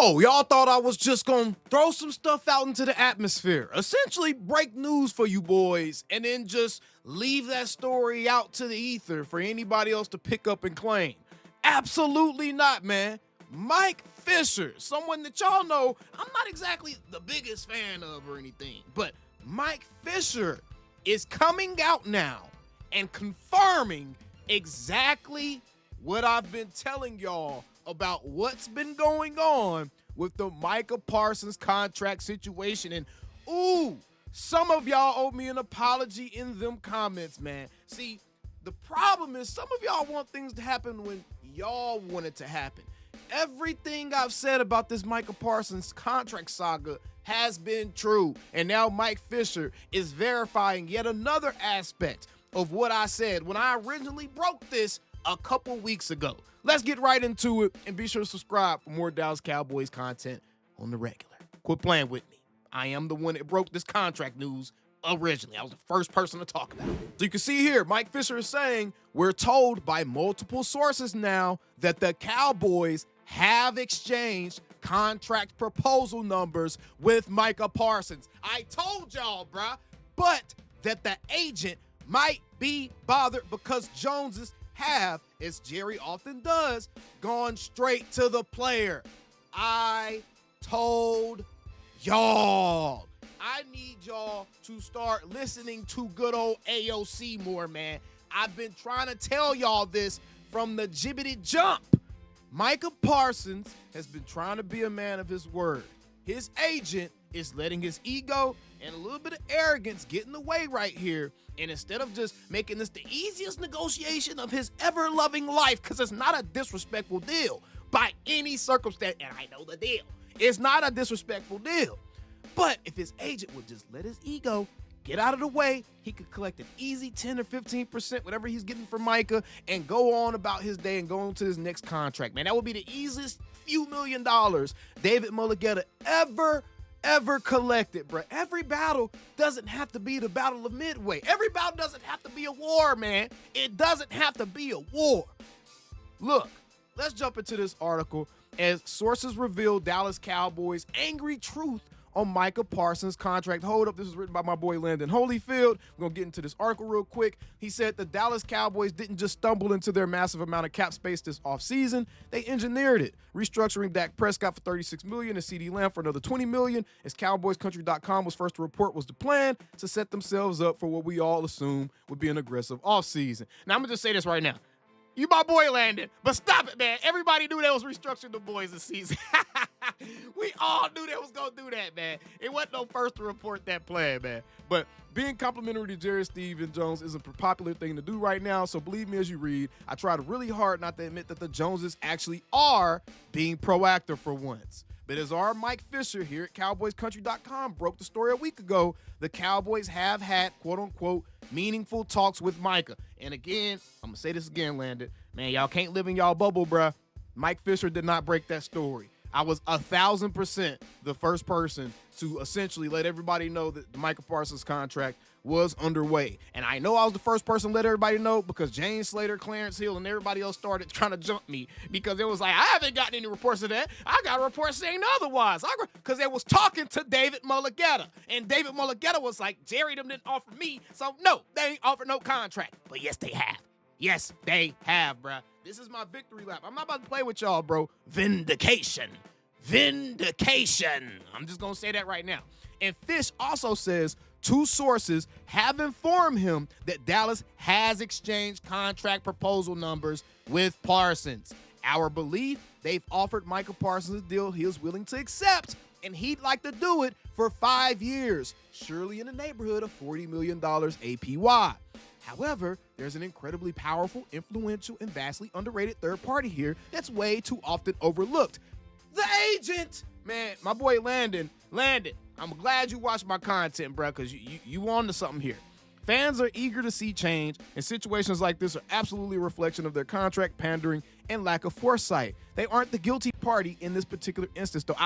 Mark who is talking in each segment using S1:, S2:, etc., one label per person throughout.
S1: Oh, y'all thought I was just gonna throw some stuff out into the atmosphere, essentially break news for you boys, and then just leave that story out to the ether for anybody else to pick up and claim. Absolutely not, man. Mike Fisher, someone that y'all know I'm not exactly the biggest fan of or anything, but Mike Fisher is coming out now and confirming exactly what I've been telling y'all about what's been going on with the Micah Parsons contract situation. And ooh, some of y'all owe me an apology in them comments, man. See, the problem is some of y'all want things to happen when y'all want it to happen. Everything I've said about this Micah Parsons contract saga has been true. And now Mike Fisher is verifying yet another aspect of what I said when I originally broke this a couple weeks ago. Let's get right into it, and be sure to subscribe for more Dallas Cowboys content on the regular. Quit playing with me. I am the one that broke this contract news originally. I was the first person to talk about it. So you can see here, Mike Fisher is saying, we're told by multiple sources now that the Cowboys have exchanged contract proposal numbers with Micah Parsons. I told y'all, bruh, but that the agent might be bothered because Joneses have, as Jerry often does, gone straight to the player. I told y'all. I need y'all to start listening to good old AOC more, man. I've been trying to tell y'all this from the jibbity jump. Micah Parsons has been trying to be a man of his word. His agent is letting his ego and a little bit of arrogance get in the way right here. And instead of just making this the easiest negotiation of his ever-loving life, because it's not a disrespectful deal by any circumstance, and I know the deal. It's not a disrespectful deal. But if his agent would just let his ego get out of the way, he could collect an easy 10 or 15%, whatever he's getting from Micah, and go on about his day and go on to his next contract. Man, that would be the easiest few $1 million David Mulugheta ever collected, bro. Every battle doesn't have to be the Battle of Midway. Every battle doesn't have to be a war, man. It doesn't have to be a war. Look, let's jump into this article as sources reveal Dallas Cowboys' angry truth on Micah Parsons' contract. Hold up, this is written by my boy Landon Holyfield. We're going to get into this article real quick. He said the Dallas Cowboys didn't just stumble into their massive amount of cap space this offseason. They engineered it, restructuring Dak Prescott for $36 million and CeeDee Lamb for another $20 million, as CowboysCountry.com was first to report was the plan to set themselves up for what we all assume would be an aggressive offseason. Now, I'm going to just say this right now. You my boy Landon, but stop it, man. Everybody knew they was restructuring the boys this season. We all knew they was going to do that, man. It wasn't no first to report that plan, man. But being complimentary to Jerry, Steve, and Jones isn't a popular thing to do right now, so believe me as you read. I tried really hard not to admit that the Joneses actually are being proactive for once. But as our Mike Fisher here at CowboysCountry.com broke the story a week ago, the Cowboys have had, quote-unquote, meaningful talks with Micah. And again, I'm going to say this again, Landon. Man, y'all can't live in y'all bubble, bruh. Mike Fisher did not break that story. I was 1,000% the first person to essentially let everybody know that the Micah Parsons contract was underway. And I know I was the first person to let everybody know because James Slater, Clarence Hill, and everybody else started trying to jump me because it was like, I haven't gotten any reports of that. I got reports saying otherwise. Because they was talking to David Mulugheta. And David Mulugheta was like, Jerry, them didn't offer me. So, no, they ain't offered no contract. But yes, they have. Yes, they have, bruh. This is my victory lap. I'm not about to play with y'all, bro. Vindication. Vindication. I'm just going to say that right now. And Fish also says two sources have informed him that Dallas has exchanged contract proposal numbers with Parsons. Our belief, they've offered Micah Parsons a deal he was willing to accept, and he'd like to do it for 5 years, surely in the neighborhood of $40 million APY. However, there's an incredibly powerful, influential, and vastly underrated third party here that's way too often overlooked. The agent! Man, my boy Landon, I'm glad you watched my content, bro, because you on to something here. Fans are eager to see change, and situations like this are absolutely a reflection of their contract pandering and lack of foresight. They aren't the guilty party in this particular instance, though.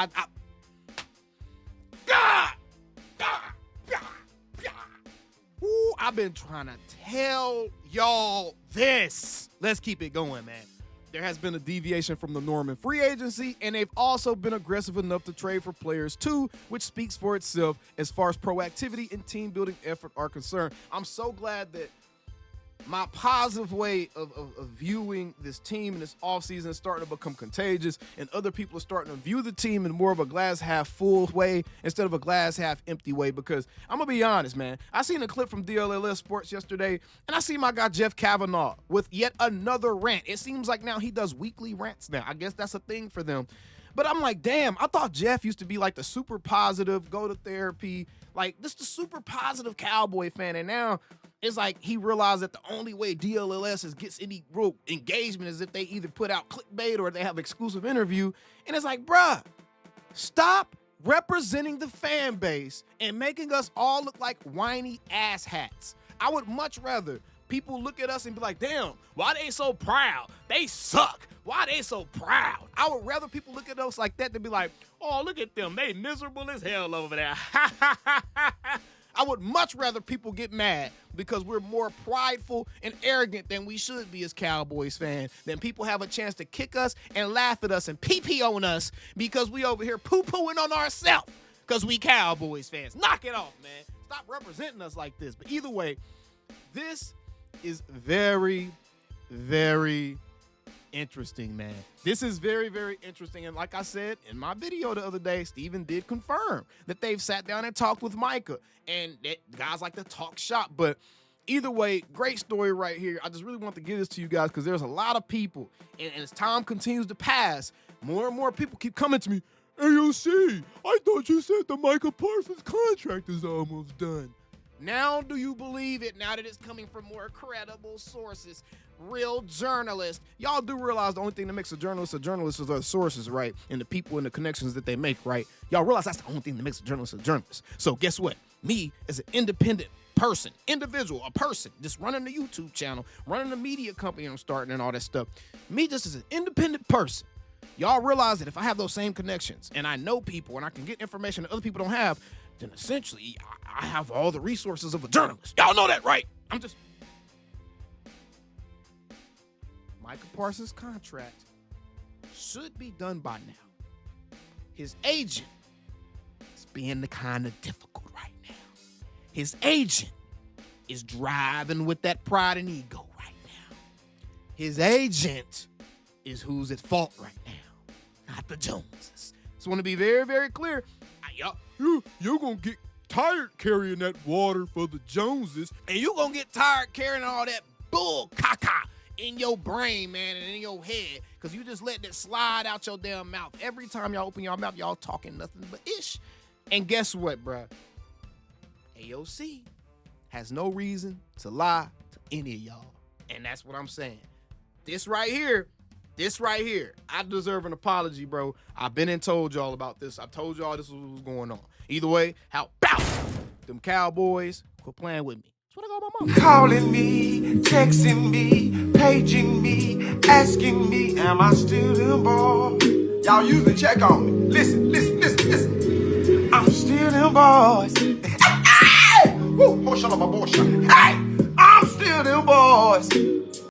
S1: I've been trying to tell y'all this. Let's keep it going, man. there has been a deviation from the norm in free agency, and they've also been aggressive enough to trade for players too, which speaks for itself as far as proactivity and team building effort are concerned. I'm so glad that my positive way of viewing this team in this offseason is starting to become contagious, and other people are starting to view the team in more of a glass half full way instead of a glass half empty way. Because I'm going to be honest, man, I seen a clip from DLLS Sports yesterday, and I see my guy Jeff Kavanaugh with yet another rant. It seems like now he does weekly rants now. I guess that's a thing for them. But I'm like, damn, I thought Jeff used to be like the super positive, go to therapy, like this the super positive Cowboy fan, and now it's like he realized that the only way DLLS gets any real engagement is if they either put out clickbait or they have exclusive interview. And it's like, bruh, stop representing the fan base and making us all look like whiny asshats. I would much rather people look at us and be like, damn, why they so proud? They suck. Why they so proud? I would rather people look at us like that than be like, oh, look at them. They miserable as hell over there. I would much rather people get mad because we're more prideful and arrogant than we should be as Cowboys fans, than people have a chance to kick us and laugh at us and pee-pee on us because we over here poo-pooing on ourselves because we Cowboys fans. Knock it off, man. Stop representing us like this. But either way, this is very, very interesting, man. This is very, very interesting. And like I said in my video the other day, Steven did confirm that they've sat down and talked with Micah, and that guys like to talk shop. But either way, great story right here. I just really want to give this to you guys because there's a lot of people, and as time continues to pass, more and more people keep coming to me. AOC, I thought you said the Micah Parsons contract is almost done. Now do you believe it, now that it's coming from more credible sources, real journalists? Y'all do realize the only thing that makes a journalist is the sources, right? And the people and the connections that they make, right? Y'all realize that's the only thing that makes a journalist a journalist. So guess what? Me as an independent person, individual, a person, just running a YouTube channel, running a media company I'm starting and all that stuff. Me just as an independent person. Y'all realize that if I have those same connections and I know people and I can get information that other people don't have, then essentially I have all the resources of a journalist. Y'all know that, right? Micah Parsons' contract should be done by now. His agent is being the kind of difficult right now. His agent is driving with that pride and ego right now. His agent is who's at fault right now, not the Joneses. Just want to be very, very clear. You're going to get tired carrying that water for the Joneses, and you're going to get tired carrying all that bull caca in your brain, man, and in your head, because you just letting it slide out your damn mouth. Every time y'all open your mouth, y'all talking nothing but ish. And guess what, bruh? AOC has no reason to lie to any of y'all. And that's what I'm saying. This right here, I deserve an apology, bro. I've been and told y'all about this. I've told y'all this was what was going on. Either way, how about them Cowboys quit playing with me? That's what I got my mom.
S2: Calling me, texting me, paging me, asking me, am I still them boys? Y'all usually check on me. Listen. I'm still them boys. Hey! Woo! Oh, shut up, my boy. Hey! I'm still them boys.